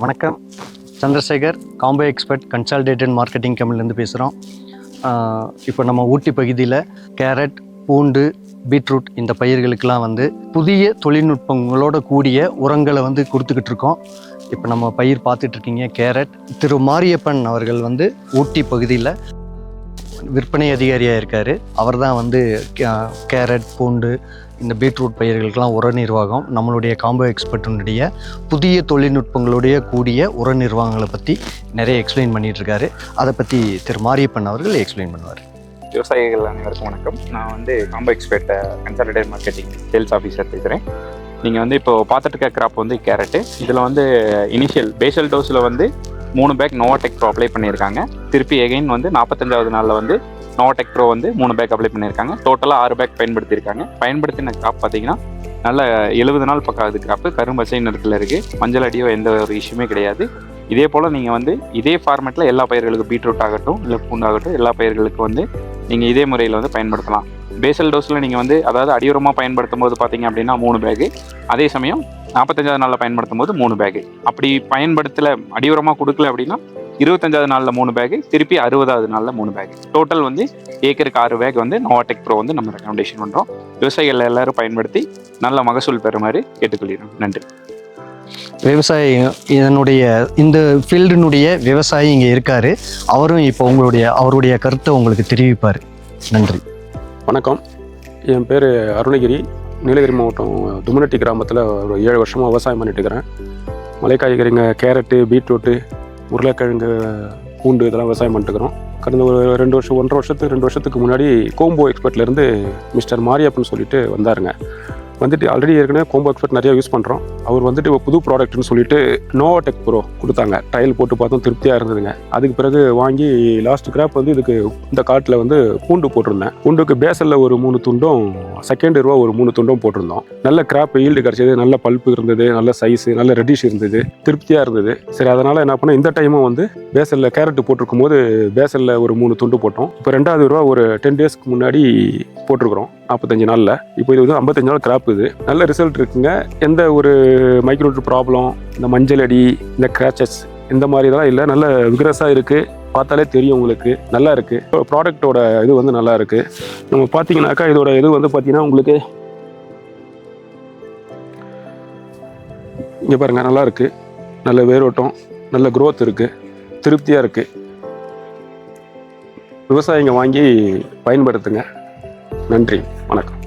வணக்கம். Chandrasekhar, combo expert consolidated marketing கம்பெனிலேருந்து பேசுகிறோம். இப்போ நம்ம ஊட்டி பகுதியில் கேரட், பூண்டு, பீட்ரூட் இந்த பயிர்களுக்கெல்லாம் புதிய தொழில்நுட்பங்களோட கூடிய உரங்களை கொடுத்துக்கிட்டு இருக்கோம். இப்போ நம்ம பயிர் பார்த்துட்ருக்கீங்க கேரட். திரு மாரியப்பன் அவர்கள் ஊட்டி பகுதியில் விற்பனை அதிகாரியாக இருக்கார். அவர் தான் கேரட், பூண்டு, இந்த பீட்ரூட் பயிர்களுக்கெல்லாம் உர நிர்வாகம், நம்மளுடைய காம்போ எக்ஸ்பர்ட்டினுடைய புதிய தொழில்நுட்பங்களுடைய கூடிய உர நிர்வாகங்களை பற்றி நிறைய எக்ஸ்பிளைன் பண்ணிகிட்ருக்காரு. அதை பற்றி திரு மாரியப்பன் அவர்கள் எக்ஸ்பிளைன் பண்ணுவார். விவசாயிகள் அனைவருக்கும் வணக்கம். நான் combo expert consolidate marketing sales officer பேசுகிறேன். நீங்கள் இப்போ பார்த்துட்டு இருக்க கிராப் கேரட்டு. இதில் இனிஷியல் பேசல் டோஸில் 3 பேக் நோவாடெக் ப்ரோ அப்ளை பண்ணியிருக்காங்க. திருப்பி எகைன் 45வது நாளில் நோவாடெக் ப்ரோ 3 பேக் அப்ளை பண்ணியிருக்காங்க. டோட்டலாக 6 பேக் பயன்படுத்தியிருக்காங்க. பயன்படுத்தின கிராப் பார்த்தீங்கன்னா நல்ல 70 நாள் பக்கம் ஆகுது. கிராப்பு கரும்பச்சை நிறத்தில் இருக்குது. மஞ்சள் அடியோ எந்த ஒரு இஷ்யூமே கிடையாது. இதே போல் நீங்கள் இதே ஃபார்மேட்டில் எல்லா பயிர்களுக்கும் பீட்ரூட் ஆகட்டும் இல்லை பூண்டாகட்டும் எல்லா பயிர்களுக்கும் நீங்கள் இதே முறையில் பயன்படுத்தலாம். பேசல் டோஸில் நீங்கள் அதாவது அடியுரமாக பயன்படுத்தும் போது பார்த்தீங்க அப்படின்னா 3 பேகு, அதே சமயம் 45வது நாளில் பயன்படுத்தும் போது 3 பேகு. அப்படி பயன்படுத்தலை அடியுரமாக கொடுக்கல அப்படின்னா 25வது நாளில் 3 பேகு, திருப்பி 60வது நாளில் 3 பேகு. டோட்டல் ஏக்கருக்கு 6 பேக் நோவாடெக் ப்ரோ நம்ம ரெக்கமெண்டேஷன் பண்ணுறோம். விவசாயிகள் எல்லாரும் பயன்படுத்தி நல்ல மகசூல் பெறுமாறு கேட்டுக்கொள்கிறோம். நன்றி. விவசாயம் இதனுடைய இந்த ஃபீல்டினுடைய விவசாயி இங்கே இருக்கார். அவரும் இப்போ அவருடைய கருத்தை உங்களுக்கு தெரிவிப்பார். நன்றி. வணக்கம். என் பேர் அருணகிரி. நீலகிரி மாவட்டம் தும்மனட்டி கிராமத்தில் ஒரு 7 வருஷமாக விவசாயம் பண்ணிட்டு இருக்கிறேன். மலை காய்கறிங்க, கேரட்டு, பீட்ரூட்டு, உருளைக்கிழங்கு, பூண்டு இதெல்லாம் விவசாயம் பண்ணிட்டுருக்கிறோம். கடந்த ஒரு 2 வருஷத்துக்கு முன்னாடி கோம்போ எக்ஸ்பர்ட்லேருந்து மிஸ்டர் மாரியப்பன் சொல்லிட்டு வந்தாருங்க. ஆல்ரெடி ஏற்கனவே கோம்போ எக்ஸ்பர்ட் நிறையா யூஸ் பண்ணுறோம். அவர் ஒரு புது ப்ராடக்ட்னு சொல்லிட்டு நோவாடெக் ப்ரோ கொடுத்தாங்க. ட்ரையல் போட்டு பார்த்தோம், திருப்தியாக இருந்ததுங்க. அதுக்கு பிறகு வாங்கி லாஸ்ட் கிராப் இதுக்கு இந்த காட்டில் பூண்டு போட்டிருந்தேன். பூண்டுக்கு பேசலில் ஒரு 3 துண்டும், செகண்ட் ரூபா ஒரு 3 துண்டும் போட்டிருந்தோம். நல்ல கிராப் ஈல்டு கிடச்சிது. நல்ல பல்ப்பு இருந்தது, நல்ல சைஸு, நல்ல ரெட்டிஷ் இருந்தது, திருப்தியாக இருந்தது. சரி, அதனால் என்ன பண்ணோம், இந்த டைமும் பேசலில் கேரட்டு போட்டிருக்கும் போது பேசலில் ஒரு 3 துண்டு போட்டோம். இப்போ 2வது ரூபா ஒரு 10 டேஸ்க்கு முன்னாடி போட்டிருக்கிறோம். 45 நாளில். இப்போ இது 55 நாள் கிராப். இது நல்ல ரிசல்ட் இருக்குங்க. எந்த ஒரு மைக்ரோட்ரு ப்ராப்ளம், இந்த மஞ்சள் அடி, இந்த கிராச்சஸ் இந்த மாதிரி இதெல்லாம் இல்லை. நல்ல விக்ரஸாக இருக்குது. பார்த்தாலே தெரியும் உங்களுக்கு. நல்லா இருக்குது. ப்ராடக்டோட இது நல்லா இருக்குது. நம்ம பார்த்தீங்கன்னாக்கா இதோட இது பார்த்தீங்கன்னா உங்களுக்கு இங்கே பாருங்கள், நல்லா இருக்குது. நல்ல வேரோட்டம், நல்ல க்ரோத் இருக்குது, திருப்தியாக இருக்குது. விவசாயிங்க வாங்கி பயன்படுத்துங்க. நன்றி, வணக்கம்.